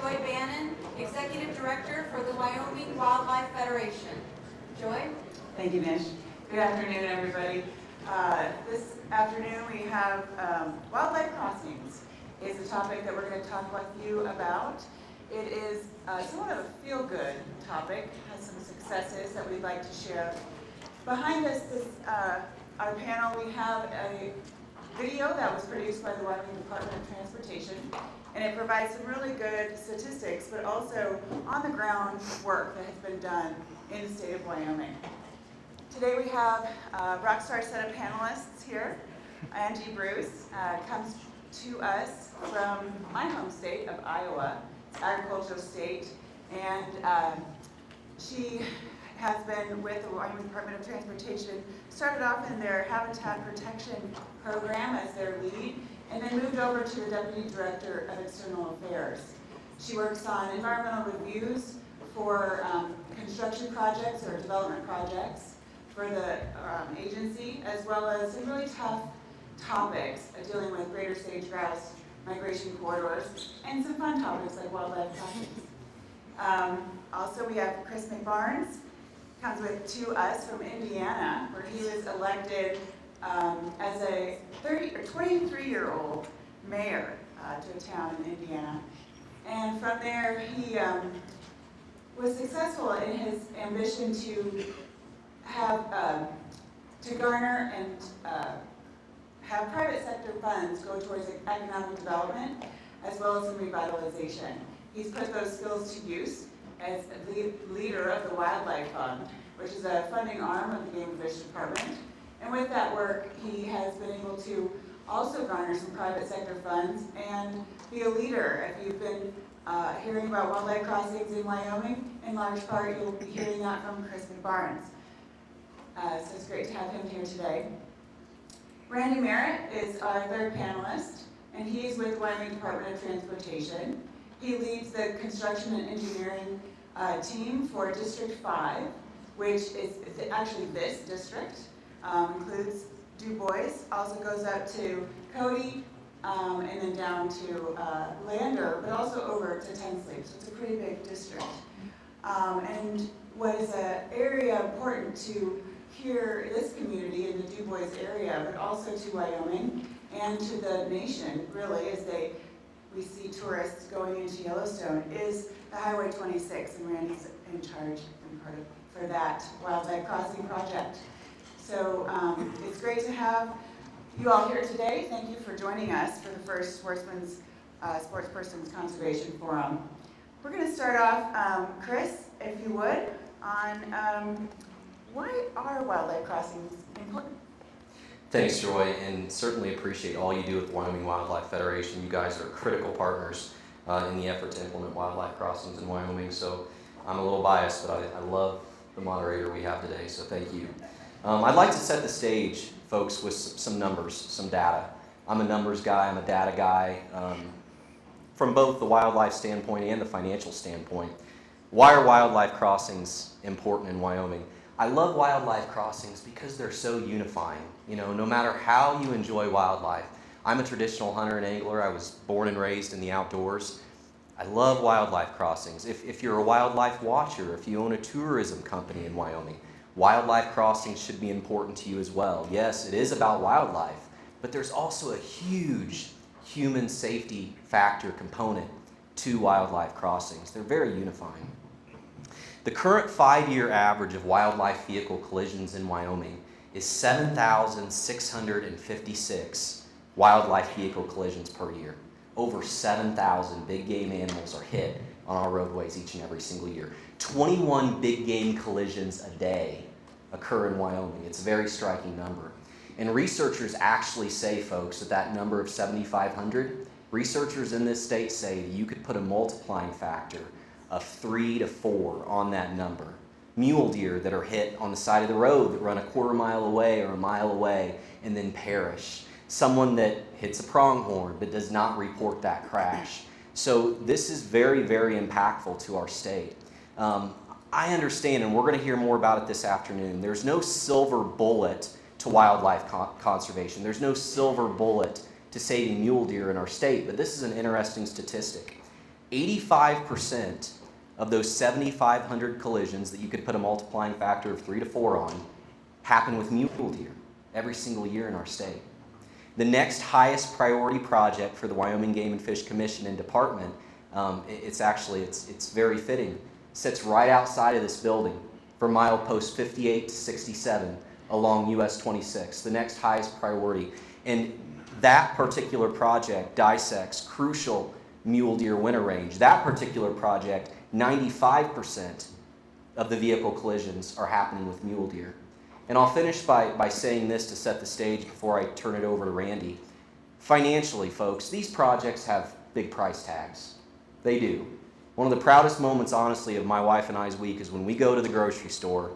Joy Bannon, Executive Director for the Wyoming Wildlife Federation. Joy? Thank you, Nish. Good afternoon, everybody. This afternoon we have wildlife crossings is a topic that we're going to talk with you about. It is somewhat of a feel-good topic, has some successes that we'd like to share. Behind us, our panel, we have a video that was produced by the Wyoming Department of Transportation, and it provides some really good statistics, but also on-the-ground work that has been done in the state of Wyoming. Today we have a rock star set of panelists here. Angie Bruce comes to us from my home state of Iowa, it's an agricultural state, and she has been with the Wyoming Department of Transportation, started off in their habitat protection program as their lead, and then moved over to the Deputy Director of External Affairs. She works on environmental reviews for construction projects or development projects for the agency, as well as some really tough topics dealing with greater sage grouse migration corridors, and some fun topics like wildlife crossings. Also, we have Chris McBarnes, comes to us from Indiana, where he was elected as a 23-year-old mayor to a town in Indiana. And from there, he was successful in his ambition to have to garner and have private sector funds go towards economic development as well as some revitalization. He's put those skills to use as the leader of the Wildlife Fund, which is a funding arm of the Game and Fish Department. And with that work, he has been able to also garner some private sector funds and be a leader. If you've been hearing about wildlife crossings in Wyoming, in large part you'll be hearing that from Chris McBarnes. So it's great to have him here today. Randy Merritt is our third panelist, and he's with the Wyoming Department of Transportation. He leads the construction and engineering team for District 5, which is actually this district, includes Du Bois, also goes up to Cody, and then down to Lander, but also over to Tensley, so it's a pretty big district. And what is an area important to here, this community in the Du Bois area, but also to Wyoming and to the nation, really, as we see tourists going into Yellowstone, is the Highway 26, and Randy's in charge and part of for that wildlife crossing project. So it's great to have you all here today. Thank you for joining us for the first Sportspersons Conservation Forum. We're going to start off, Chris, if you would, on why are wildlife crossings important? Thanks, Joy, and certainly appreciate all you do with the Wyoming Wildlife Federation. You guys are critical partners in the effort to implement wildlife crossings in Wyoming, so I'm a little biased, but I love the moderator we have today, so thank you. I'd like to set the stage, folks, with some numbers, some data. I'm a numbers guy, I'm a data guy, from both the wildlife standpoint and the financial standpoint. Why are wildlife crossings important in Wyoming? I love wildlife crossings because they're so unifying. You know, no matter how you enjoy wildlife. I'm a traditional hunter and angler. I was born and raised in the outdoors. I love wildlife crossings. If you're a wildlife watcher, if you own a tourism company in Wyoming, wildlife crossings should be important to you as well. Yes, it is about wildlife, but there's also a huge human safety factor component to wildlife crossings. They're very unifying. The current 5-year average of wildlife vehicle collisions in Wyoming is 7,656 wildlife vehicle collisions per year. Over 7,000 big game animals are hit on our roadways each and every single year. 21 big game collisions a day occur in Wyoming. It's a very striking number. And researchers actually say, folks, that number of 7,500, researchers in this state say that you could put a multiplying factor of 3 to 4 on that number. Mule deer that are hit on the side of the road that run a quarter mile away or a mile away and then perish. Someone that hits a pronghorn but does not report that crash. So this is very, very impactful to our state. I understand, and we're going to hear more about it this afternoon, there's no silver bullet to wildlife conservation. There's no silver bullet to saving mule deer in our state, but this is an interesting statistic. 85% of those 7,500 collisions that you could put a multiplying factor of 3 to 4 on happen with mule deer every single year in our state. The next highest priority project for the Wyoming Game and Fish Commission and Department, it's very fitting, sits right outside of this building for mileposts 58 to 67 along US 26, the next highest priority. And that particular project dissects crucial mule deer winter range. That particular project, 95% of the vehicle collisions are happening with mule deer. And I'll finish by saying this to set the stage before I turn it over to Randy. Financially, folks, these projects have big price tags. They do. One of the proudest moments, honestly, of my wife and I's week is when we go to the grocery store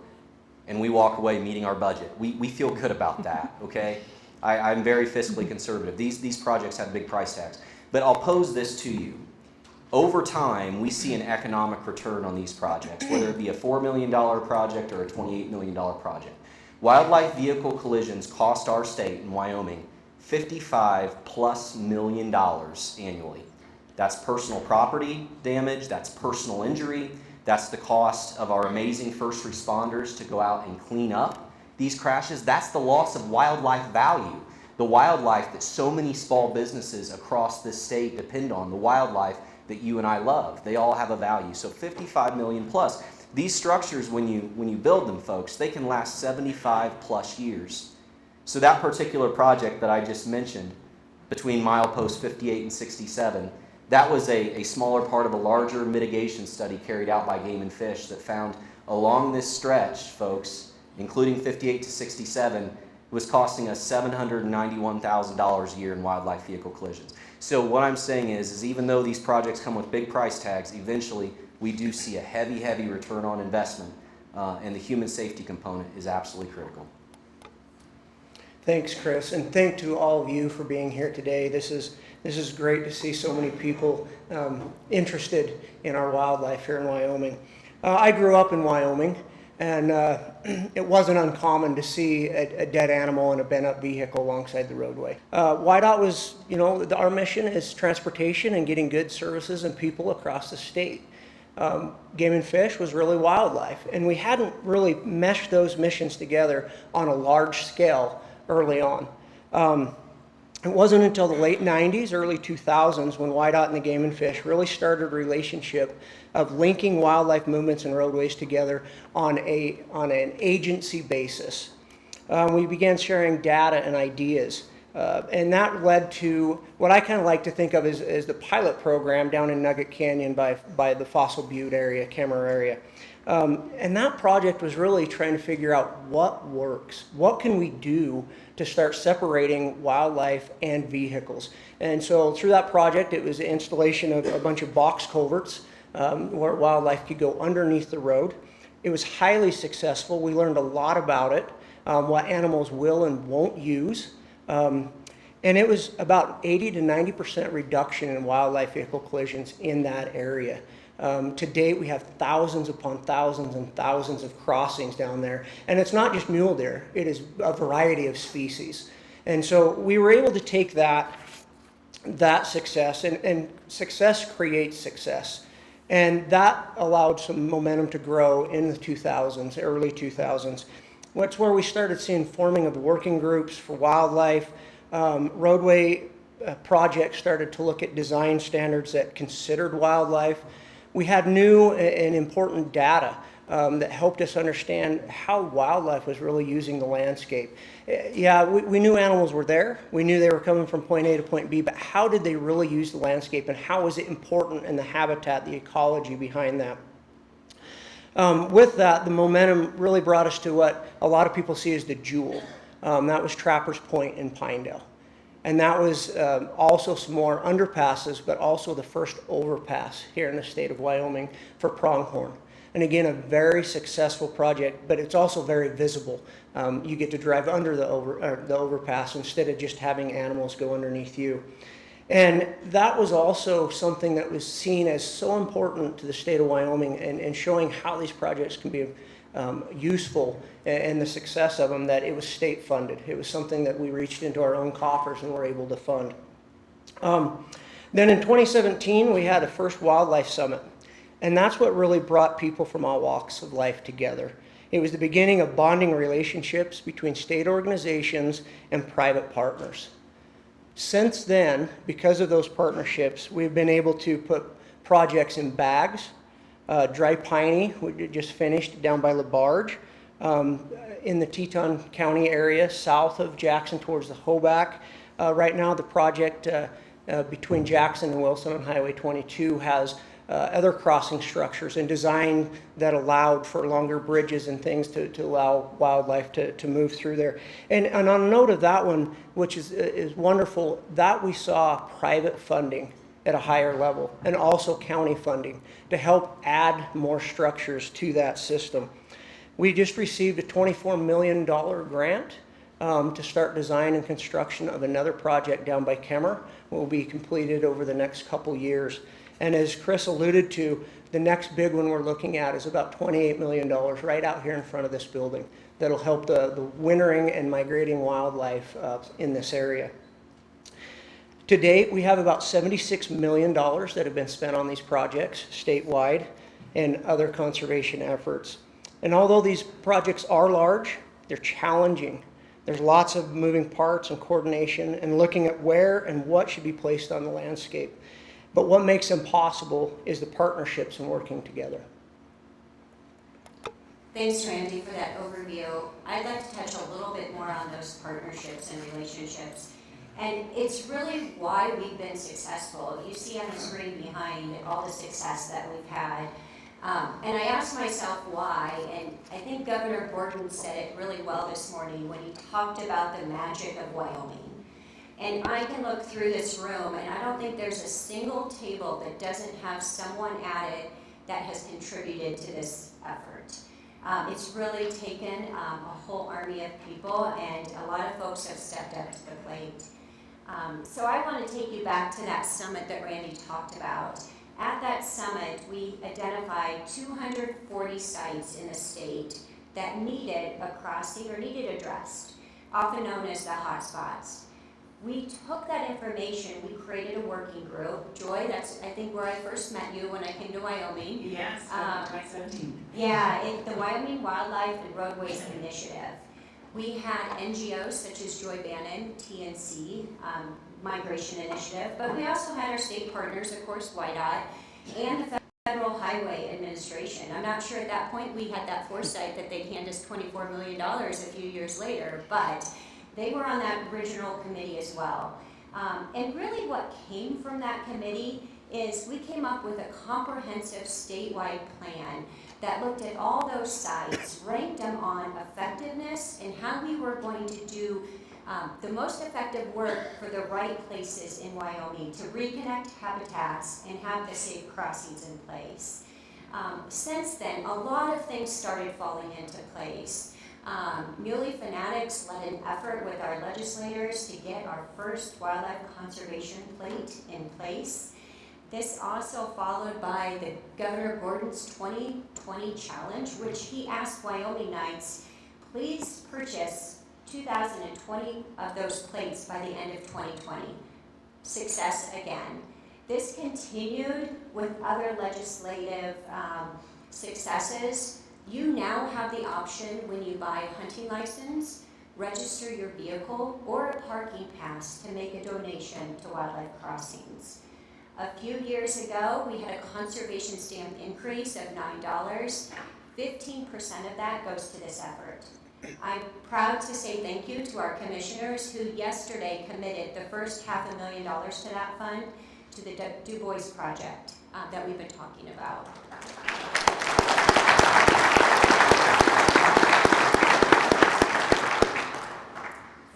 and we walk away meeting our budget. We feel good about that, okay? I'm very fiscally conservative. These projects have big price tags. But I'll pose this to you. Over time, we see an economic return on these projects, whether it be a $4 million project or a $28 million project. Wildlife vehicle collisions cost our state in Wyoming $55+ million annually. That's personal property damage, that's personal injury, that's the cost of our amazing first responders to go out and clean up these crashes. That's the loss of wildlife value, the wildlife that so many small businesses across this state depend on, the wildlife that you and I love. They all have a value. So 55 million plus. These structures, when you build them, folks, they can last 75+ years. So that particular project that I just mentioned, between mileposts 58 and 67, that was a smaller part of a larger mitigation study carried out by Game and Fish that found along this stretch, folks, including 58 to 67, it was costing us $791,000 a year in wildlife vehicle collisions. So what I'm saying is even though these projects come with big price tags, eventually we do see a heavy return on investment, and the human safety component is absolutely critical. Thanks, Chris, and thank to all of you for being here today. This is great to see so many people interested in our wildlife here in Wyoming. I grew up in Wyoming, and it wasn't uncommon to see a dead animal in a bent-up vehicle alongside the roadway. WYDOT was, our mission is transportation and getting goods, services, and people across the state. Game and Fish was really wildlife, and we hadn't really meshed those missions together on a large scale early on. It wasn't until the late 90s, early 2000s when WYDOT and the Game and Fish really started a relationship of linking wildlife movements and roadways together on an agency basis. We began sharing data and ideas. And that led to what I kind of like to think of as the pilot program down in Nugget Canyon by the Fossil Butte area, Kemmerer area. And that project was really trying to figure out what works. What can we do to start separating wildlife and vehicles? And so through that project, it was the installation of a bunch of box culverts where wildlife could go underneath the road. It was highly successful. We learned a lot about it, what animals will and won't use. And it was about 80 to 90% reduction in wildlife vehicle collisions in that area. To date, we have thousands upon thousands and thousands of crossings down there. And it's not just mule deer, it is a variety of species. And so we were able to take that success, and success creates success. And that allowed some momentum to grow in the 2000s, early 2000s. That's where we started seeing forming of working groups for wildlife. Roadway projects started to look at design standards that considered wildlife. We had new and important data that helped us understand how wildlife was really using the landscape. Yeah, we knew animals were there. We knew they were coming from point A to point B, but how did they really use the landscape, and how was it important in the habitat, the ecology behind that? With that, the momentum really brought us to what a lot of people see as the jewel. That was Trappers Point in Pinedale. And that was also some more underpasses, but also the first overpass here in the state of Wyoming for pronghorn. And again, a very successful project, but it's also very visible. You get to drive under the overpass instead of just having animals go underneath you. And that was also something that was seen as so important to the state of Wyoming, and showing how these projects can be useful and the success of them, that it was state funded. It was something that we reached into our own coffers and were able to fund. Then in 2017, we had a first wildlife summit. And that's what really brought people from all walks of life together. It was the beginning of bonding relationships between state organizations and private partners. Since then, because of those partnerships, we've been able to put projects in bags. Dry Piney, we just finished down by LaBarge, in the Teton County area, south of Jackson towards the Hoback. Right now, the project between Jackson and Wilson on Highway 22 has other crossing structures and design that allowed for longer bridges and things to allow wildlife to move through there. And on a note of that one, which is wonderful, that we saw private funding at a higher level and also county funding to help add more structures to that system. We just received a $24 million grant to start design and construction of another project down by Kemmer. Will be completed over the next couple years. And as Chris alluded to, the next big one we're looking at is about $28 million right out here in front of this building that'll help the wintering and migrating wildlife in this area. To date, we have about $76 million that have been spent on these projects statewide and other conservation efforts. And although these projects are large, they're challenging. There's lots of moving parts and coordination and looking at where and what should be placed on the landscape. But what makes them possible is the partnerships and working together. Thanks, Randy, for that overview. I'd like to touch a little bit more on those partnerships and relationships. And it's really why we've been successful. You see on the screen behind all the success that we've had. And I asked myself why, and I think Governor Gordon said it really well this morning when he talked about the magic of Wyoming. And I can look through this room, and I don't think there's a single table that doesn't have someone at it that has contributed to this effort. It's really taken a whole army of people, and a lot of folks have stepped up to the plate. So I want to take you back to that summit that Randy talked about. At that summit, we identified 240 sites in the state that needed a crossing or needed addressed, often known as the hotspots. We took that information, we created a working group. Joy, that's I think where I first met you when I came to Wyoming. Yes, 2017. Yeah, the Wyoming Wildlife and Roadways Initiative. We had NGOs such as Joy Bannon, TNC, Migration Initiative, but we also had our state partners, of course, WYDOT, and the Federal Highway Administration. I'm not sure at that point we had that foresight that they'd hand us $24 million a few years later, but they were on that original committee as well. And really what came from that committee is we came up with a comprehensive statewide plan that looked at all those sites, ranked them on effectiveness and how we were going to do the most effective work for the right places in Wyoming to reconnect habitats and have the safe crossings in place. Since then, a lot of things started falling into place. Muley Fanatics led an effort with our legislators to get our first wildlife conservation plate in place. This also followed by the Governor Gordon's 2020 challenge, which he asked Wyomingites, please purchase 2,020 of those plates by the end of 2020. Success again. This continued with other legislative successes. You now have the option when you buy a hunting license, register your vehicle, or a parking pass to make a donation to wildlife crossings. A few years ago, we had a conservation stamp increase of $9. 15% of that goes to this effort. I'm proud to say thank you to our commissioners who yesterday committed the first $500,000 to that fund to the Du Bois project that we've been talking about.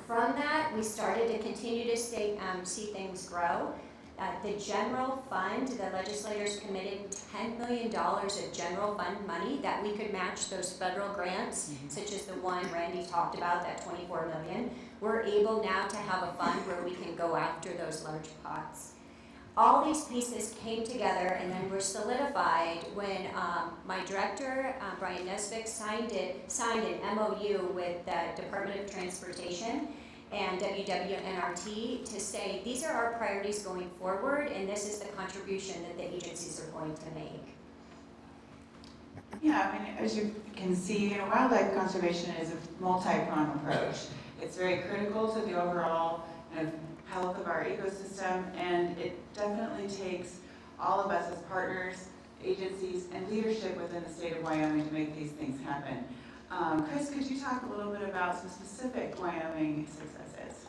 From that, we started to continue to see things grow. The general fund, the legislators committed $10 million of general fund money that we could match those federal grants, such as the one Randy talked about, that $24 million. We're able now to have a fund where we can go after those large pots. All these pieces came together and then were solidified when my director, Brian Nesbitt, signed an MOU with the Department of Transportation. and WWNRT to say, these are our priorities going forward, and this is the contribution that the agencies are going to make. Yeah, I mean, as you can see, wildlife conservation is a multi-pronged approach. It's very critical to the overall kind of health of our ecosystem, and it definitely takes all of us as partners, agencies, and leadership within the state of Wyoming to make these things happen. Chris, could you talk a little bit about some specific Wyoming successes?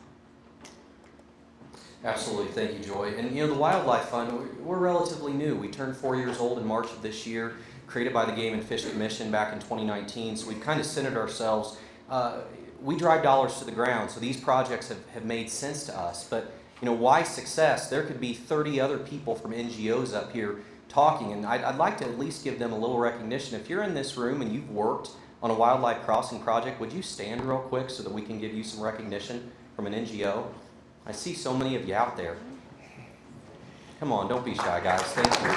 Absolutely, thank you, Joy. And the Wildlife Fund, we're relatively new. We turned 4 years old in March of this year, created by the Game and Fish Commission back in 2019. So we've kind of centered ourselves. We drive dollars to the ground, so these projects have made sense to us. But why success? There could be 30 other people from NGOs up here talking, and I'd like to at least give them a little recognition. If you're in this room and you've worked on a wildlife crossing project, would you stand real quick so that we can give you some recognition from an NGO? I see so many of you out there. Come on, don't be shy, guys. Thank you.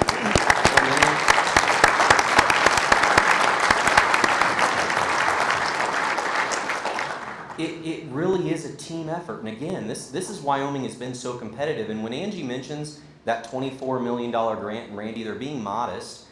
It really is a team effort. And again, this is Wyoming has been so competitive. And when Angie mentions that $24 million grant, and Randy, they're being modest,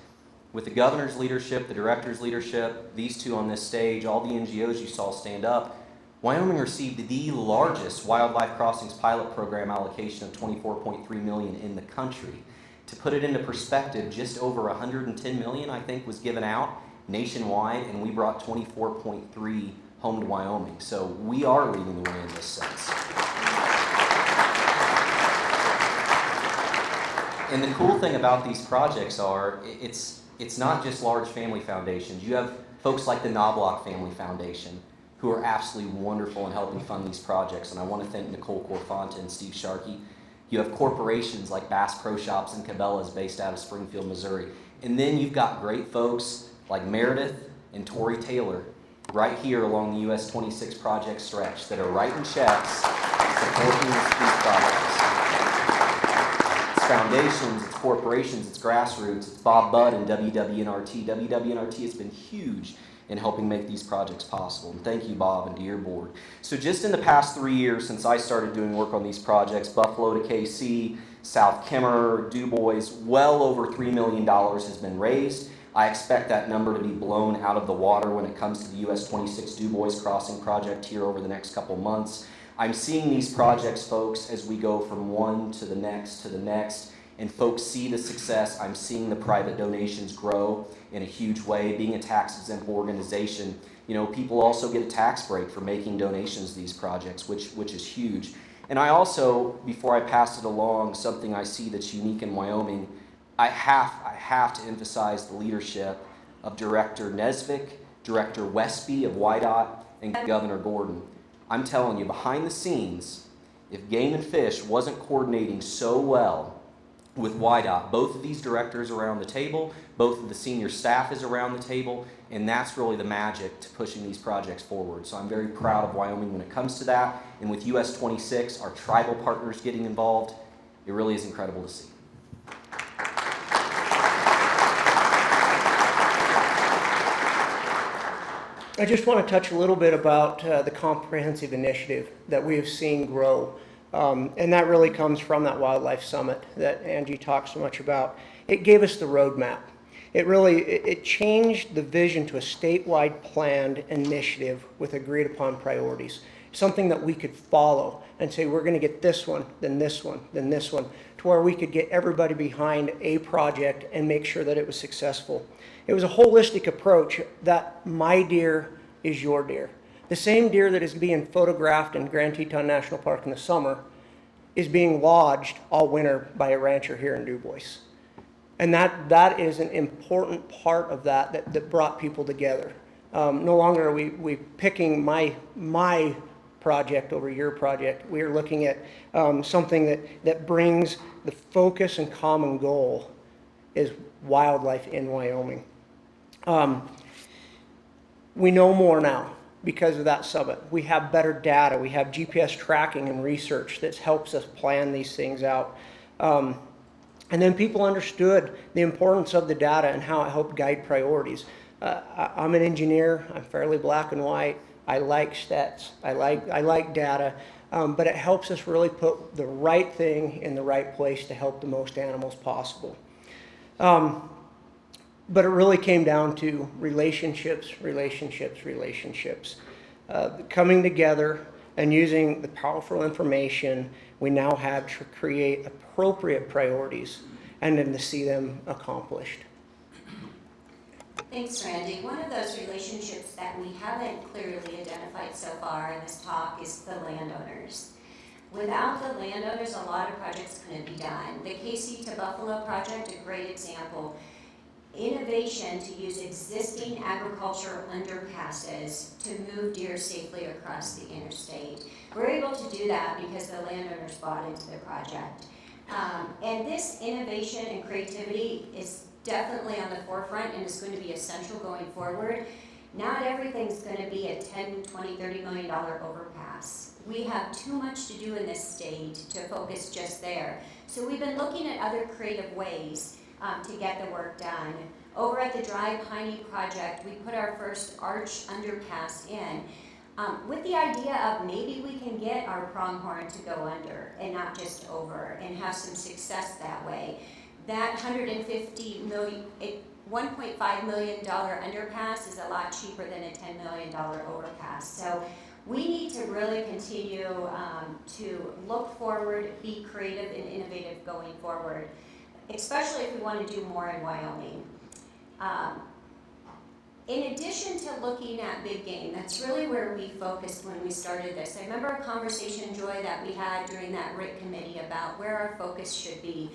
with the governor's leadership, the director's leadership, these two on this stage, all the NGOs you saw stand up, Wyoming received the largest wildlife crossings pilot program allocation of $24.3 million in the country. To put it into perspective, just over $110 million, I think, was given out nationwide, and we brought 24.3 home to Wyoming. So we are leading the way in this sense. And the cool thing about these projects are, it's not just large family foundations. You have folks like the Knobloch Family Foundation, who are absolutely wonderful in helping fund these projects. And I want to thank Nicole Corfonta and Steve Sharkey. You have corporations like Bass Pro Shops and Cabela's based out of Springfield, Missouri. And then you've got great folks like Meredith and Tori Taylor right here along the US 26 project stretch that are writing checks supporting these projects. It's foundations, it's corporations, it's grassroots, it's Bob Budd and WWNRT. WWNRT has been huge in helping make these projects possible. And thank you, Bob, and to your board. So just in the past 3 years since I started doing work on these projects, Buffalo to KC, South Kemmer, Du Bois, well over $3 million has been raised. I expect that number to be blown out of the water when it comes to the US 26 Du Bois Crossing project here over the next couple months. I'm seeing these projects, folks, as we go from one to the next, and folks see the success. I'm seeing the private donations grow in a huge way. Being a tax-exempt organization, people also get a tax break for making donations to these projects, which is huge. And I also, before I pass it along, something I see that's unique in Wyoming, I have to emphasize the leadership of Director Nesvik, Director Westby of WYDOT, and Governor Gordon. I'm telling you, behind the scenes, if Game and Fish wasn't coordinating so well with WYDOT, both of these directors are around the table, both of the senior staff is around the table, and that's really the magic to pushing these projects forward. So I'm very proud of Wyoming when it comes to that. And with US 26, our tribal partners getting involved, it really is incredible to see. I just want to touch a little bit about the comprehensive initiative that we have seen grow. And that really comes from that Wildlife Summit that Angie talked so much about. It gave us the roadmap. It changed the vision to a statewide planned initiative with agreed upon priorities. Something that we could follow and say, we're going to get this one, then this one, then this one, to where we could get everybody behind a project and make sure that it was successful. It was a holistic approach that my deer is your deer. The same deer that is being photographed in Grand Teton National Park in the summer is being lodged all winter by a rancher here in Du Bois. And that is an important part of that brought people together. No longer are we picking my project over your project. We are looking at something that brings the focus and common goal is wildlife in Wyoming. We know more now because of that summit. We have better data. We have GPS tracking and research that helps us plan these things out. And then people understood the importance of the data and how it helped guide priorities. I'm an engineer. I'm fairly black and white. I like stats. I like data. but it helps us really put the right thing in the right place to help the most animals possible. But it really came down to relationships. Coming together and using the powerful information we now have to create appropriate priorities and then to see them accomplished. Thanks, Randy. One of those relationships that we haven't clearly identified so far in this talk is the landowners. Without the landowners, a lot of projects couldn't be done. The KC to Buffalo project, a great example. Innovation to use existing agricultural underpasses to move deer safely across the interstate. We're able to do that because the landowners bought into the project. And this innovation and creativity is definitely on the forefront and is going to be essential going forward. Not everything's going to be a $10, $20, $30 million overpass. We have too much to do in this state to focus just there. So we've been looking at other creative ways to get the work done. Over at the Dry Piney project, we put our first arch underpass in with the idea of maybe we can get our pronghorn to go under and not just over and have some success that way. That $1.5 million underpass is a lot cheaper than a $10 million overpass. So we need to really continue to look forward, be creative and innovative going forward, especially if we want to do more in Wyoming. In addition to looking at big game, that's really where we focused when we started this. I remember a conversation, Joy, that we had during that RIT committee about where our focus should be.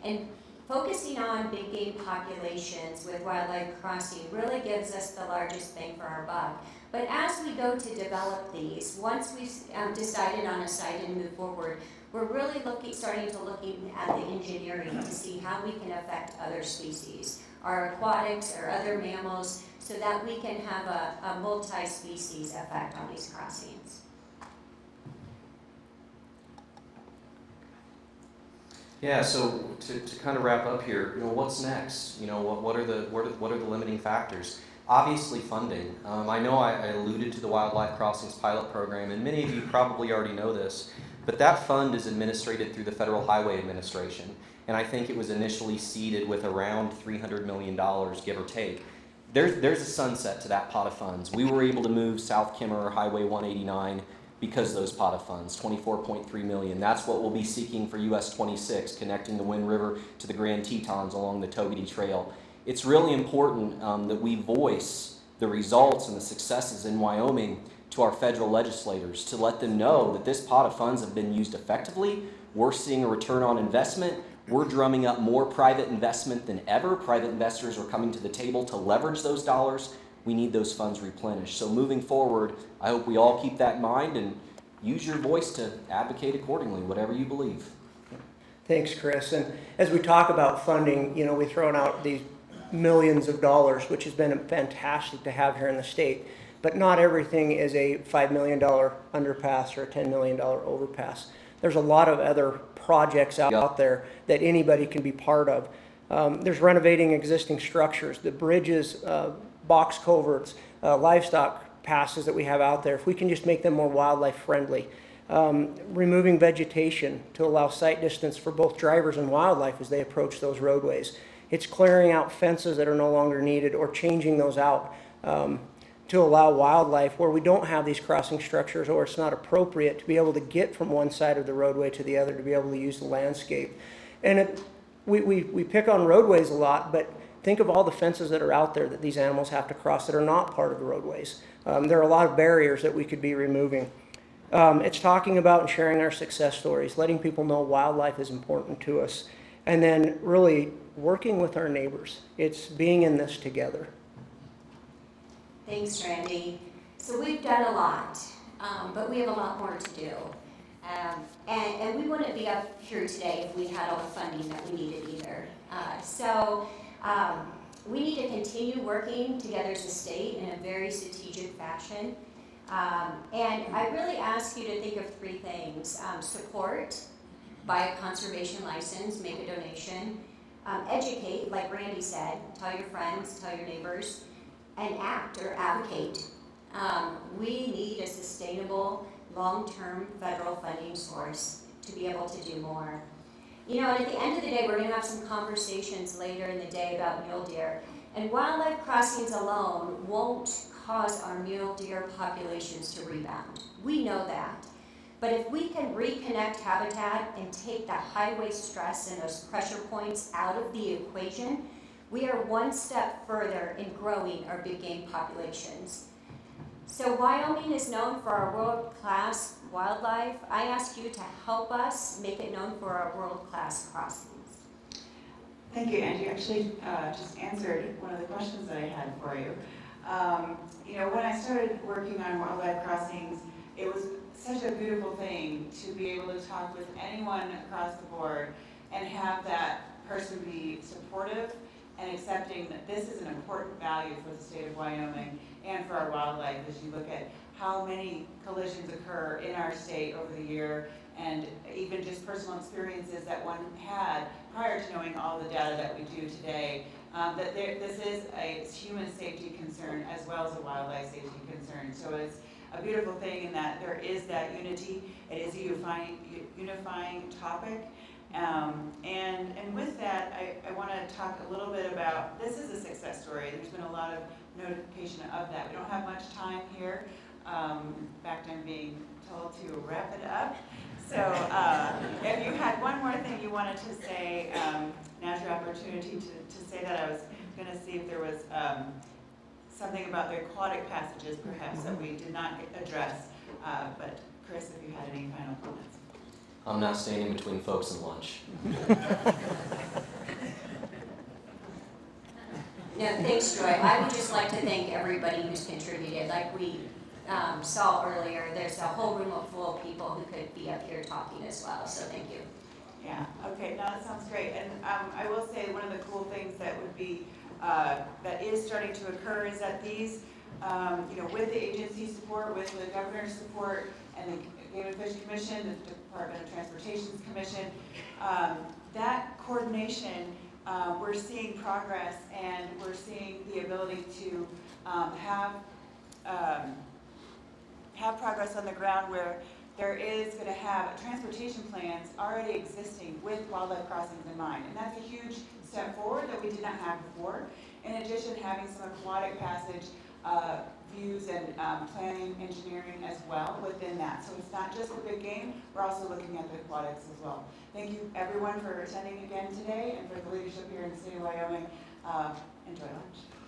And focusing on big game populations with wildlife crossing really gives us the largest bang for our buck. But as we go to develop these, once we've decided on a site and move forward, we're really starting to look at the engineering to see how we can affect other species, our aquatics or other mammals, so that we can have a multi-species effect on these crossings. Yeah, so to kind of wrap up here, what's next? What are the limiting factors? Obviously funding. I know I alluded to the Wildlife Crossings pilot program, and many of you probably already know this, but that fund is administered through the Federal Highway Administration, and I think it was initially seeded with around $300 million, give or take. There's a sunset to that pot of funds. We were able to move South Kimmerer Highway 189 because of those pot of funds, $24.3 million. That's what we'll be seeking for US 26, connecting the Wind River to the Grand Tetons along the Togety Trail. It's really important that we voice the results and the successes in Wyoming to our federal legislators to let them know that this pot of funds have been used effectively. We're seeing a return on investment. We're drumming up more private investment than ever. Private investors are coming to the table to leverage those dollars. We need those funds replenished. So moving forward, I hope we all keep that in mind and use your voice to advocate accordingly, whatever you believe. Thanks, Chris. And as we talk about funding, we're throwing out these millions of dollars, which has been fantastic to have here in the state. But not everything is a $5 million underpass or a $10 million overpass. There's a lot of other projects out there that anybody can be part of. There's renovating existing structures, the bridges, box culverts, livestock passes that we have out there. If we can just make them more wildlife friendly. Removing vegetation to allow sight distance for both drivers and wildlife as they approach those roadways. It's clearing out fences that are no longer needed or changing those out to allow wildlife where we don't have these crossing structures or it's not appropriate to be able to get from one side of the roadway to the other to be able to use the landscape. And we pick on roadways a lot, but think of all the fences that are out there that these animals have to cross that are not part of the roadways. There are a lot of barriers that we could be removing. It's talking about and sharing our success stories, letting people know wildlife is important to us, and then really working with our neighbors. It's being in this together. Thanks, Randy. So we've done a lot, but we have a lot more to do. And we wouldn't be up here today if we had all the funding that we needed either. So we need to continue working together as a state in a very strategic fashion. And I really ask you to think of three things. Support, buy a conservation license, make a donation. Educate, like Randy said, tell your friends, tell your neighbors, and act or advocate. We need a sustainable long-term federal funding source to be able to do more. You know, and at the end of the day, we're gonna have some conversations later in the day about mule deer. And wildlife crossings alone won't cause our mule deer populations to rebound. We know that. But if we can reconnect habitat and take the highway stress and those pressure points out of the equation, we are one step further in growing our big game populations. So Wyoming is known for our world-class wildlife. I ask you to help us make it known for our world-class crossings. Thank you, Angie. You actually just answered one of the questions that I had for you. You know, when I started working on wildlife crossings, it was such a beautiful thing to be able to talk with anyone across the board and have that person be supportive and accepting that this is an important value for the state of Wyoming and for our wildlife as you look at how many collisions occur in our state over the year and even just personal experiences that one had prior to knowing all the data that we do today. This is a human safety concern as well as a wildlife safety concern. So it's a beautiful thing in that there is that unity. It is a unifying topic. And with that, I want to talk a little bit about, this is a success story. There's been a lot of notification of that. We don't have much time here. In fact, I'm being told to wrap it up. So if you had one more thing you wanted to say, now's your opportunity to say that. I was going to see if there was something about the aquatic passages perhaps that we did not address. But Chris, if you had any final comments. I'm not standing between folks and lunch. No, thanks, Joy. I would just like to thank everybody who's contributed. Like we saw earlier, there's a whole room full of people who could be up here talking as well, so thank you. Yeah, okay, no, that sounds great. And I will say one of the cool things that would be, that is starting to occur is that these, you know, with the agency support, with the governor's support, and the Game and Fish Commission, the Department of Transportation's Commission, that coordination, we're seeing progress and we're seeing the ability to have progress on the ground where there is going to have transportation plans already existing with wildlife crossings in mind. And that's a huge step forward that we did not have before. In addition, having some aquatic passage views and planning, engineering as well within that. So it's not just the big game, we're also looking at the aquatics as well. Thank you everyone for attending again today and for the leadership here in the state of Wyoming. Enjoy lunch.